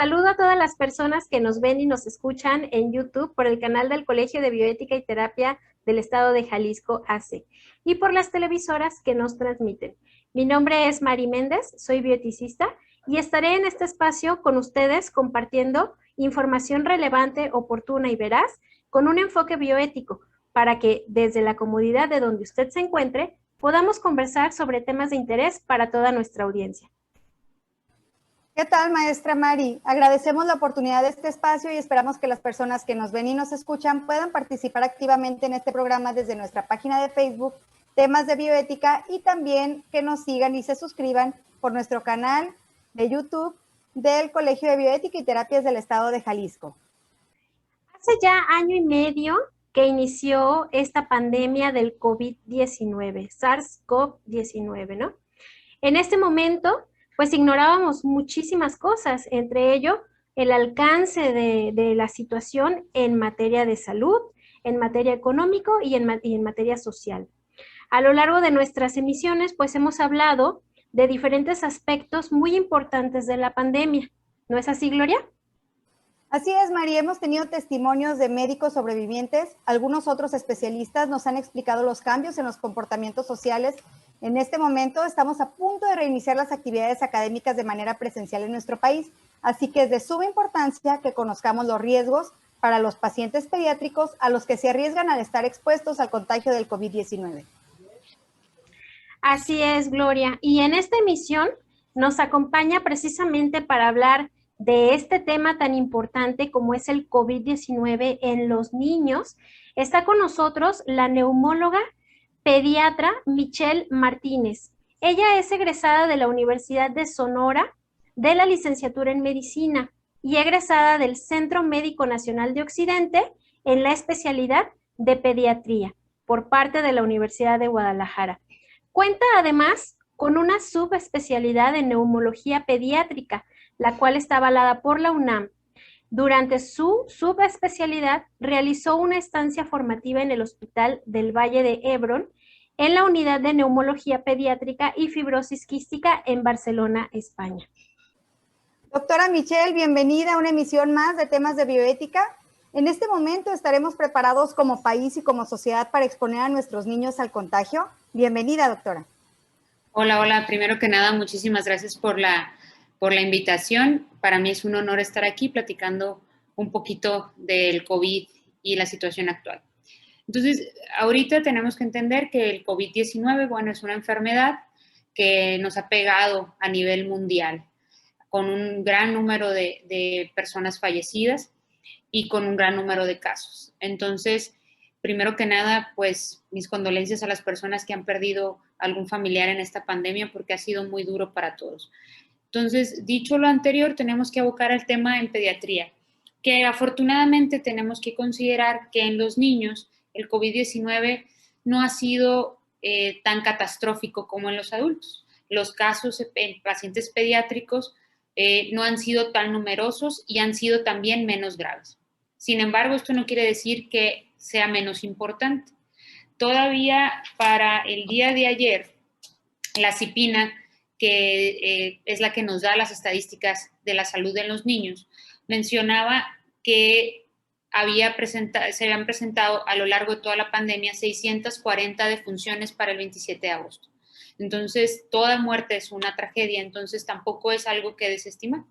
Saludo a todas las personas que nos ven y nos escuchan en YouTube por el canal del Colegio de Bioética y Terapia del Estado de Jalisco, AC, y por las televisoras que nos transmiten. Mi nombre es Mari Méndez, soy bioeticista y estaré en este espacio con ustedes compartiendo información relevante, oportuna y veraz con un enfoque bioético para que desde la comodidad de donde usted se encuentre podamos conversar sobre temas de interés para toda nuestra audiencia. ¿Qué tal, maestra Mari? Agradecemos la oportunidad de este espacio y esperamos que las personas que nos ven y nos escuchan puedan participar activamente en este programa desde nuestra página de Facebook, Temas de Bioética, y también que nos sigan y se suscriban por nuestro canal de YouTube del Colegio de Bioética y Terapias del Estado de Jalisco. Hace ya año y medio que inició esta pandemia del COVID-19, SARS-CoV-19, ¿no? En este momento, pues ignorábamos muchísimas cosas, entre ello el alcance de la situación en materia de salud, en materia económico y en materia social. A lo largo de nuestras emisiones, pues hemos hablado de diferentes aspectos muy importantes de la pandemia. ¿No es así, Gloria? Así es, María, hemos tenido testimonios de médicos sobrevivientes. Algunos otros especialistas nos han explicado los cambios en los comportamientos sociales. En este momento estamos a punto de reiniciar las actividades académicas de manera presencial en nuestro país, así que es de suma importancia que conozcamos los riesgos para los pacientes pediátricos a los que se arriesgan al estar expuestos al contagio del COVID-19. Así es, Gloria. Y en esta emisión nos acompaña precisamente para hablar de este tema tan importante como es el COVID-19 en los niños. Está con nosotros la neumóloga pediatra Michelle Martínez. Ella es egresada de la Universidad de Sonora de la licenciatura en medicina y egresada del Centro Médico Nacional de Occidente en la especialidad de pediatría por parte de la Universidad de Guadalajara. Cuenta además con una subespecialidad en neumología pediátrica, la cual está avalada por la UNAM. Durante su subespecialidad realizó una estancia formativa en el Hospital del Valle de Hebrón, en la unidad de neumología pediátrica y fibrosis quística en Barcelona, España. Doctora Michelle, bienvenida a una emisión más de Temas de Bioética. En este momento estaremos preparados como país y como sociedad para exponer a nuestros niños al contagio. Bienvenida, doctora. Hola. Primero que nada, muchísimas gracias por la invitación. Para mí es un honor estar aquí platicando un poquito del COVID y la situación actual. Entonces, ahorita tenemos que entender que el COVID-19, bueno, es una enfermedad que nos ha pegado a nivel mundial, con un gran número de personas fallecidas y con un gran número de casos. Entonces, primero que nada, pues mis condolencias a las personas que han perdido algún familiar en esta pandemia porque ha sido muy duro para todos. Entonces, dicho lo anterior, tenemos que abocar al tema en pediatría, que afortunadamente tenemos que considerar que en los niños el COVID-19 no ha sido tan catastrófico como en los adultos. Los casos en pacientes pediátricos no han sido tan numerosos y han sido también menos graves. Sin embargo, esto no quiere decir que sea menos importante. Todavía para el día de ayer, la CIPINA, que es la que nos da las estadísticas de la salud de los niños, mencionaba que se habían presentado a lo largo de toda la pandemia 640 defunciones para el 27 de agosto. Entonces, toda muerte es una tragedia, entonces tampoco es algo que desestimar.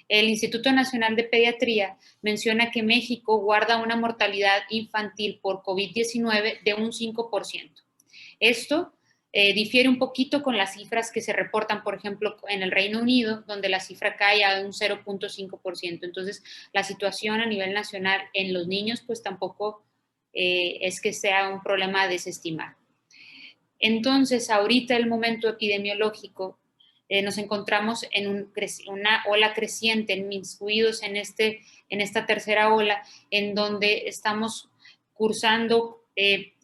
El Instituto Nacional de Pediatría menciona que México guarda una mortalidad infantil por COVID-19 de un 5%. Esto difiere un poquito con las cifras que se reportan, por ejemplo, en el Reino Unido, donde la cifra cae a un 0.5%. Entonces, la situación a nivel nacional en los niños, pues tampoco es que sea un problema a desestimar. Entonces, ahorita el momento epidemiológico, nos encontramos en una ola creciente, inmiscuidos en esta tercera ola, en donde estamos cursando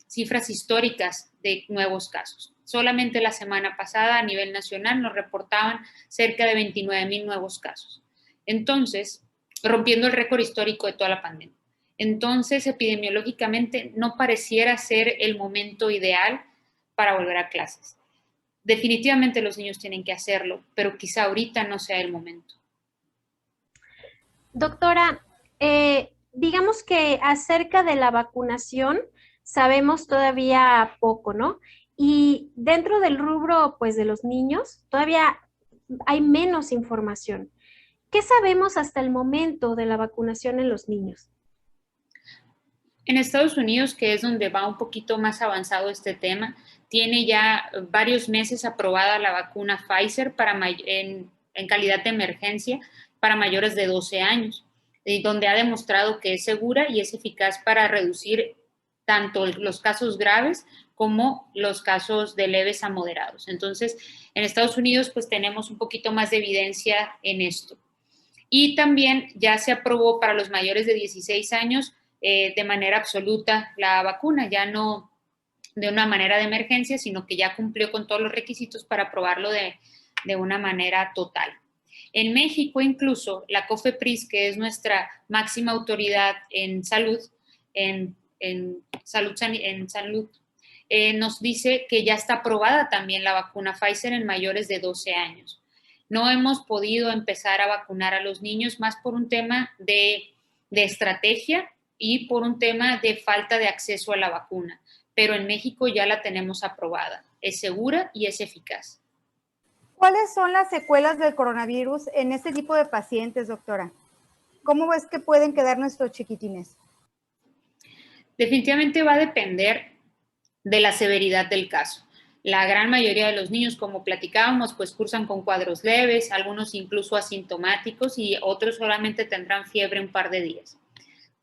cifras históricas de nuevos casos. Solamente la semana pasada a nivel nacional nos reportaban cerca de 29,000 nuevos casos. Entonces, rompiendo el récord histórico de toda la pandemia. Entonces, epidemiológicamente no pareciera ser el momento ideal para volver a clases. Definitivamente los niños tienen que hacerlo, pero quizá ahorita no sea el momento. Doctora, digamos que acerca de la vacunación sabemos todavía poco, ¿no? Y dentro del rubro, pues, de los niños, todavía hay menos información. ¿Qué sabemos hasta el momento de la vacunación en los niños? En Estados Unidos, que es donde va un poquito más avanzado este tema, tiene ya varios meses aprobada la vacuna Pfizer en calidad de emergencia para mayores de 12 años, donde ha demostrado que es segura y es eficaz para reducir tanto los casos graves como los casos de leves a moderados. Entonces, en Estados Unidos, pues tenemos un poquito más de evidencia en esto. Y también ya se aprobó para los mayores de 16 años de manera absoluta la vacuna, ya no de una manera de emergencia, sino que ya cumplió con todos los requisitos para aprobarlo de una manera total. En México, incluso, la COFEPRIS, que es nuestra máxima autoridad en salud, en salud, nos dice que ya está aprobada también la vacuna Pfizer en mayores de 12 años. No hemos podido empezar a vacunar a los niños más por un tema de estrategia y por un tema de falta de acceso a la vacuna. Pero en México ya la tenemos aprobada. Es segura y es eficaz. ¿Cuáles son las secuelas del coronavirus en este tipo de pacientes, doctora? ¿Cómo es que pueden quedar nuestros chiquitines? Definitivamente va a depender de la severidad del caso. La gran mayoría de los niños, como platicábamos, pues cursan con cuadros leves, algunos incluso asintomáticos y otros solamente tendrán fiebre un par de días.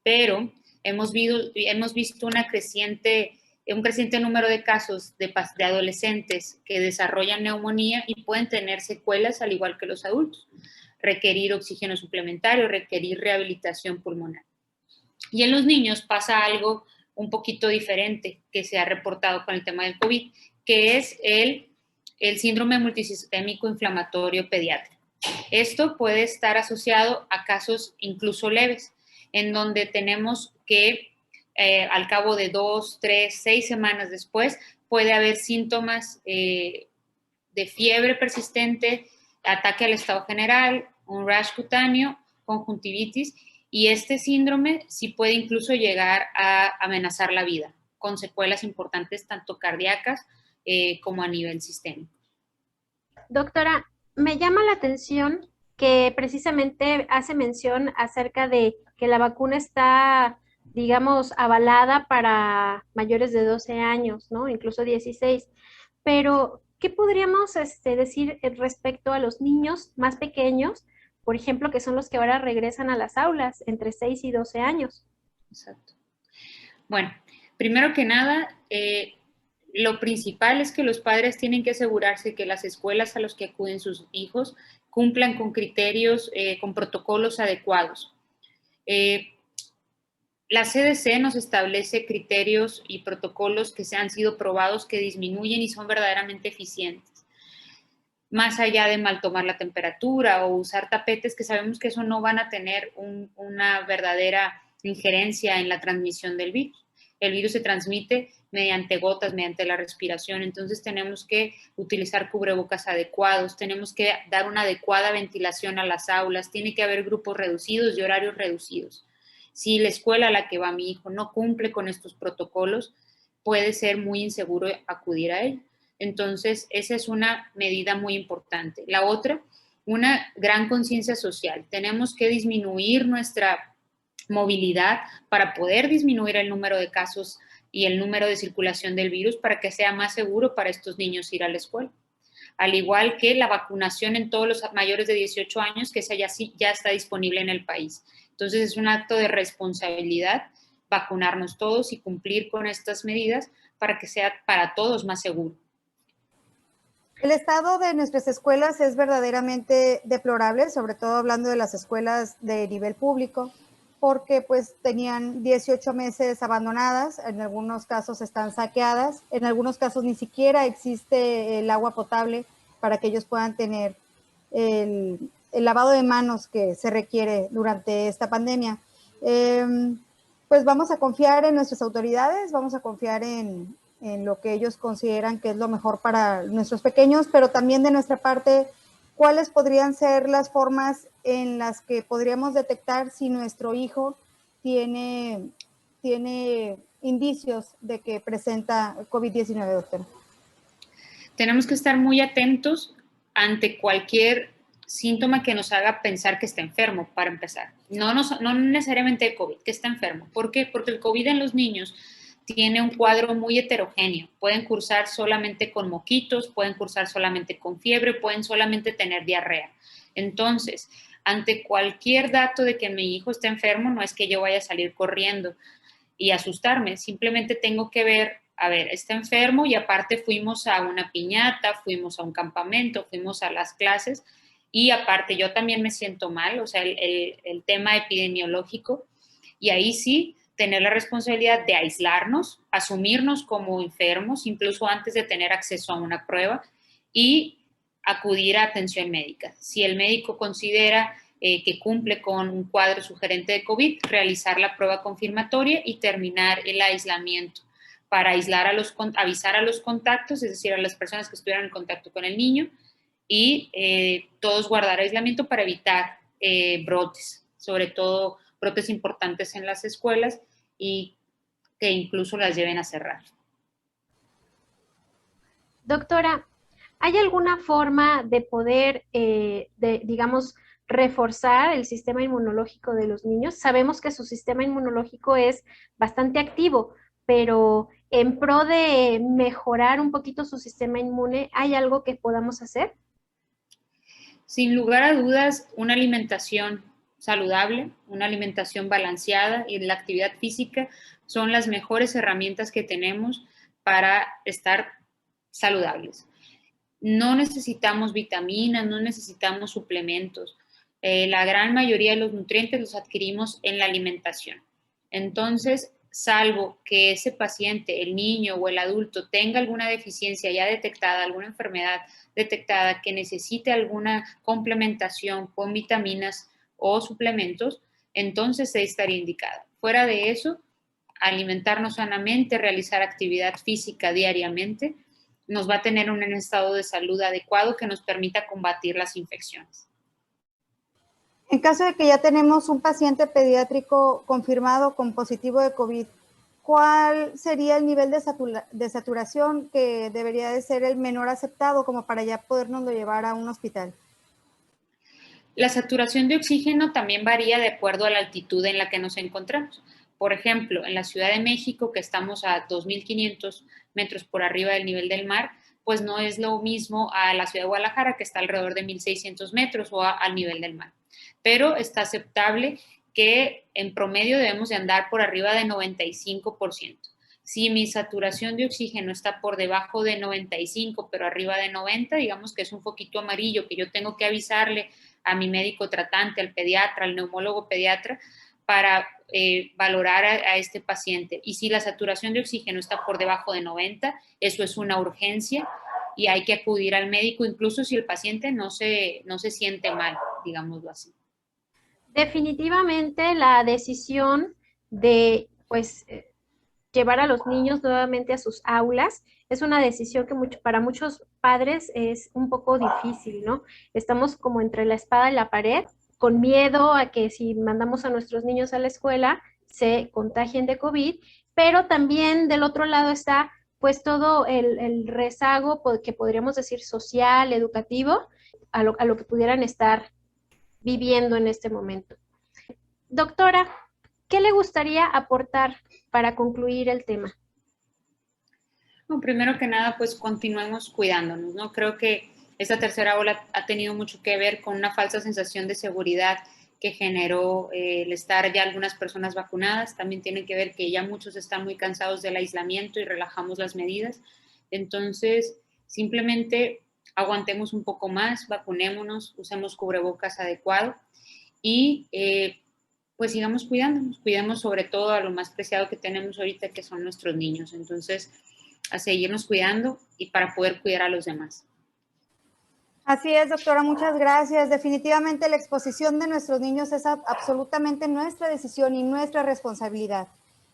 Pero hemos visto un creciente número de casos de adolescentes que desarrollan neumonía y pueden tener secuelas al igual que los adultos, requerir oxígeno suplementario, requerir rehabilitación pulmonar. Y en los niños pasa algo un poquito diferente que se ha reportado con el tema del COVID, que es el síndrome multisistémico inflamatorio pediátrico. Esto puede estar asociado a casos incluso leves, en donde tenemos que al cabo de 2, 3, 6 semanas después puede haber síntomas de fiebre persistente, ataque al estado general, un rash cutáneo, conjuntivitis, y este síndrome sí puede incluso llegar a amenazar la vida, con secuelas importantes tanto cardíacas como a nivel sistémico. Doctora, me llama la atención que precisamente hace mención acerca de que la vacuna está, digamos, avalada para mayores de 12 años, ¿no? Incluso 16. Pero, ¿qué podríamos decir respecto a los niños más pequeños, por ejemplo, que son los que ahora regresan a las aulas entre 6 y 12 años? Exacto. Bueno, primero que nada, lo principal es que los padres tienen que asegurarse que las escuelas a las que acuden sus hijos cumplan con criterios, con protocolos adecuados. La CDC nos establece criterios y protocolos que se han sido probados que disminuyen y son verdaderamente eficientes. Más allá de mal tomar la temperatura o usar tapetes, que sabemos que eso no van a tener una verdadera injerencia en la transmisión del virus. El virus se transmite mediante gotas, mediante la respiración, entonces tenemos que utilizar cubrebocas adecuados, tenemos que dar una adecuada ventilación a las aulas, tiene que haber grupos reducidos y horarios reducidos. Si la escuela a la que va mi hijo no cumple con estos protocolos, puede ser muy inseguro acudir a él. Entonces, esa es una medida muy importante. La otra, una gran conciencia social. Tenemos que disminuir nuestra movilidad para poder disminuir el número de casos y el número de circulación del virus para que sea más seguro para estos niños ir a la escuela. Al igual que la vacunación en todos los mayores de 18 años, que esa ya está disponible en el país. Entonces es un acto de responsabilidad vacunarnos todos y cumplir con estas medidas para que sea para todos más seguro. El estado de nuestras escuelas es verdaderamente deplorable, sobre todo hablando de las escuelas de nivel público, porque pues tenían 18 meses abandonadas, en algunos casos están saqueadas, en algunos casos ni siquiera existe el agua potable para que ellos puedan tener el lavado de manos que se requiere durante esta pandemia. Pues vamos a confiar en nuestras autoridades, vamos a confiar en lo que ellos consideran que es lo mejor para nuestros pequeños, pero también de nuestra parte ¿cuáles podrían ser las formas en las que podríamos detectar si nuestro hijo tiene indicios de que presenta COVID-19, doctora? Tenemos que estar muy atentos ante cualquier síntoma que nos haga pensar que está enfermo, para empezar. No necesariamente de COVID, que está enfermo. ¿Por qué? Porque el COVID en los niños tiene un cuadro muy heterogéneo. Pueden cursar solamente con moquitos, pueden cursar solamente con fiebre, pueden solamente tener diarrea. Entonces, ante cualquier dato de que mi hijo está enfermo, no es que yo vaya a salir corriendo y asustarme, simplemente tengo que ver, a ver, está enfermo y aparte fuimos a una piñata, fuimos a un campamento, fuimos a las clases y aparte yo también me siento mal, o sea, el tema epidemiológico, y ahí sí tener la responsabilidad de aislarnos, asumirnos como enfermos, incluso antes de tener acceso a una prueba, y acudir a atención médica. Si el médico considera que cumple con un cuadro sugerente de COVID, realizar la prueba confirmatoria y terminar el aislamiento para aislar avisar a los contactos, es decir, a las personas que estuvieran en contacto con el niño, y todos guardar aislamiento para evitar brotes, sobre todo brotes importantes en las escuelas y que incluso las lleven a cerrar. Doctora, ¿hay alguna forma de poder, digamos, reforzar el sistema inmunológico de los niños? Sabemos que su sistema inmunológico es bastante activo, pero en pro de mejorar un poquito su sistema inmune, ¿hay algo que podamos hacer? Sin lugar a dudas, una alimentación saludable, una alimentación balanceada y la actividad física son las mejores herramientas que tenemos para estar saludables. No necesitamos vitaminas, no necesitamos suplementos. La gran mayoría de los nutrientes los adquirimos en la alimentación. Entonces, salvo que ese paciente, el niño o el adulto, tenga alguna deficiencia ya detectada, alguna enfermedad detectada que necesite alguna complementación con vitaminas o suplementos, entonces se estaría indicada. Fuera de eso, alimentarnos sanamente, realizar actividad física diariamente, nos va a tener un estado de salud adecuado que nos permita combatir las infecciones. En caso de que ya tenemos un paciente pediátrico confirmado con positivo de COVID, ¿cuál sería el nivel de saturación que debería de ser el menor aceptado como para ya podernoslo llevar a un hospital? La saturación de oxígeno también varía de acuerdo a la altitud en la que nos encontramos. Por ejemplo, en la Ciudad de México, que estamos a 2.500 metros por arriba del nivel del mar, pues no es lo mismo a la Ciudad de Guadalajara, que está alrededor de 1.600 metros o al nivel del mar. Pero está aceptable que en promedio debemos de andar por arriba de 95%. Si mi saturación de oxígeno está por debajo de 95, pero arriba de 90, digamos que es un foquito amarillo que yo tengo que avisarle a mi médico tratante, al pediatra, al neumólogo pediatra, para valorar a este paciente. Y si la saturación de oxígeno está por debajo de 90, eso es una urgencia y hay que acudir al médico, incluso si el paciente no se siente mal, digámoslo así. Definitivamente la decisión de, pues, llevar a los niños nuevamente a sus aulas es una decisión que para muchos padres es un poco difícil, ¿no? Estamos como entre la espada y la pared, con miedo a que si mandamos a nuestros niños a la escuela se contagien de COVID, pero también del otro lado está pues todo el rezago que podríamos decir social, educativo, a lo que pudieran estar viviendo en este momento. Doctora, ¿qué le gustaría aportar para concluir el tema? Bueno, primero que nada, pues continuemos cuidándonos, ¿no? Creo que esta tercera ola ha tenido mucho que ver con una falsa sensación de seguridad que generó el estar ya algunas personas vacunadas. También tiene que ver que ya muchos están muy cansados del aislamiento y relajamos las medidas. Entonces, simplemente aguantemos un poco más, vacunémonos, usemos cubrebocas adecuado y pues sigamos cuidándonos, cuidemos sobre todo a lo más preciado que tenemos ahorita, que son nuestros niños. Entonces, a seguirnos cuidando y para poder cuidar a los demás. Así es, doctora, muchas gracias. Definitivamente la exposición de nuestros niños es absolutamente nuestra decisión y nuestra responsabilidad.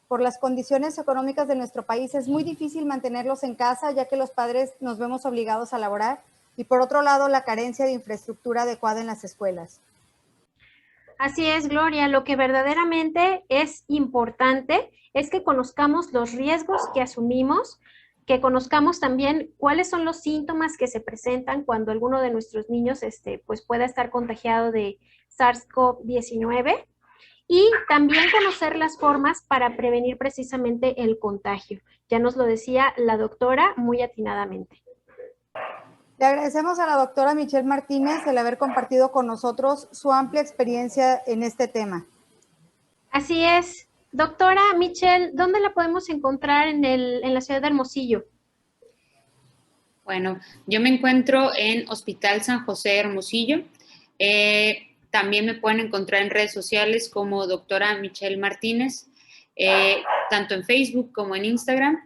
Por las condiciones económicas de nuestro país es muy difícil mantenerlos en casa, ya que los padres nos vemos obligados a laborar. y por otro lado, la carencia de infraestructura adecuada en las escuelas. Así es, Gloria. Lo que verdaderamente es importante es que conozcamos los riesgos que asumimos, que conozcamos también cuáles son los síntomas que se presentan cuando alguno de nuestros niños pues pueda estar contagiado de SARS-CoV-19 y también conocer las formas para prevenir precisamente el contagio. Ya nos lo decía la doctora muy atinadamente. Le agradecemos a la doctora Michelle Martínez el haber compartido con nosotros su amplia experiencia en este tema. Así es. Doctora Michelle, ¿dónde la podemos encontrar en la ciudad de Hermosillo? Bueno, yo me encuentro en Hospital San José Hermosillo. También me pueden encontrar en redes sociales como doctora Michelle Martínez, tanto en Facebook como en Instagram,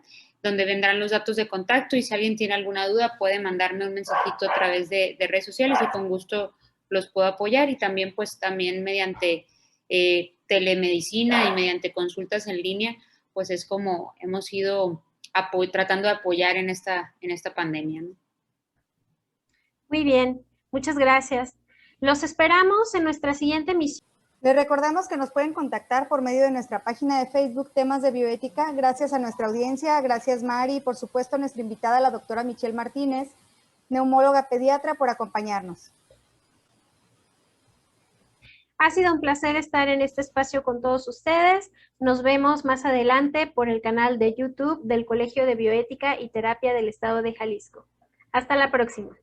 donde vendrán los datos de contacto y si alguien tiene alguna duda puede mandarme un mensajito a través de redes sociales y con gusto los puedo apoyar y también también mediante telemedicina y mediante consultas en línea, pues es como hemos ido tratando de apoyar en esta pandemia, ¿no? Muy bien, muchas gracias. Los esperamos en nuestra siguiente emisión. Les recordamos que nos pueden contactar por medio de nuestra página de Facebook Temas de Bioética. Gracias a nuestra audiencia, gracias Mari y por supuesto a nuestra invitada, la doctora Michelle Martínez, neumóloga pediatra, por acompañarnos. Ha sido un placer estar en este espacio con todos ustedes. Nos vemos más adelante por el canal de YouTube del Colegio de Bioética y Terapia del Estado de Jalisco. Hasta la próxima.